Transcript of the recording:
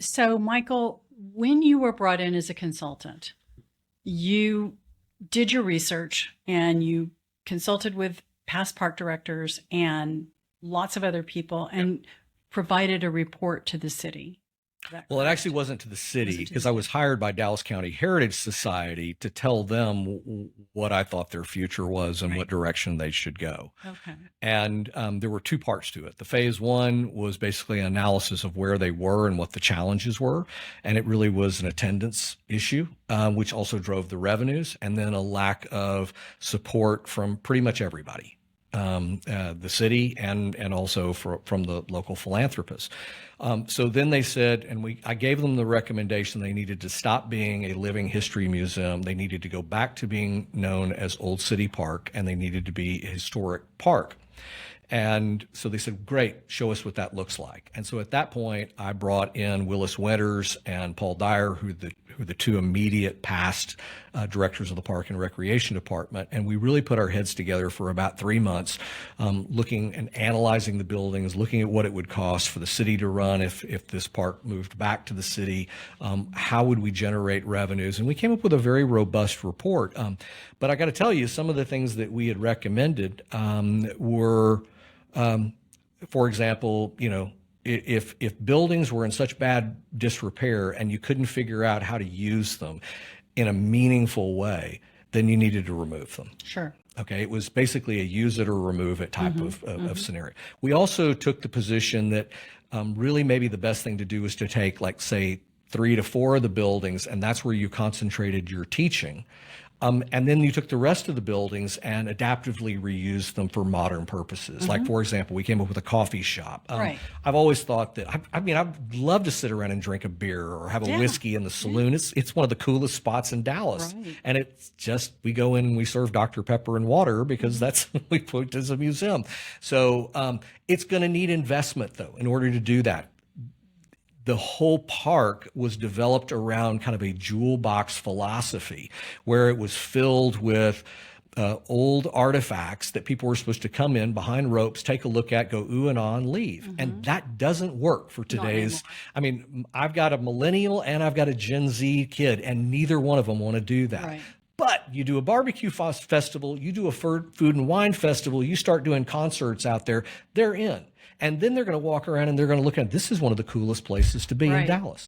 So, Michael, when you were brought in as a consultant, you did your research and you consulted with past park directors and lots of other people and provided a report to the city. Is that Well, it correct? actually wasn't to the city Wasn't to the because I was hired by Dallas County Heritage Society to tell them what I thought their future was and what Right. direction they should go. Okay. And there were two parts to it. The phase one was basically an analysis of where they were and what the challenges were. And it really was an attendance issue, which also drove the revenues, and then a lack of support from pretty much everybody. The city and also from the local philanthropists. So then they said, and I gave them the recommendation they needed to stop being a living history museum. They needed to go back to being known as Old City Park, and they needed to be a historic park. And so they said, great, show us what that looks like. And so at that point, I brought in Willis Winters and Paul Dyer, who are the two immediate past directors of the Park and Recreation Department. And we really put our heads together for about 3 months, looking and analyzing the buildings, looking at what it would cost for the city to run if this park moved back to the city. How would we generate revenues? And we came up with a very robust report. But I got to tell you, some of the things that we had recommended were, for example, if buildings were in such bad disrepair and you couldn't figure out how to use them in a meaningful way, then you needed to remove them. Sure. Okay, it was basically a use it or remove it type of scenario. We also took the position that really maybe the best thing to do was to take, like, say, 3 to 4 of the buildings, and that's where you concentrated your teaching. And then you took the rest of the buildings and adaptively reused them for modern purposes. Like, for example, we came up with a coffee shop. Right. I've always thought that, I'd love to sit around and drink a beer or have a Yeah. whiskey in the saloon. It's one of the coolest spots in Dallas. Right. And it's just, we go in and we serve Dr. Pepper and water because that's we put as a museum. So it's going to need investment, though, in order to do that. The whole park was developed around kind of a jewel box philosophy where it was filled with old artifacts that people were supposed to come in behind ropes, take a look at, go ooh and ah, and leave. And that doesn't work for today's. I mean, I've got a millennial and I've got a Gen Z kid, and neither one of them want to do that. Right. But you do a barbecue festival, you do a food and wine festival, you start doing concerts out there, they're in. And then they're going to walk around and they're going to look at, this is one of the coolest places to be in Right. Dallas.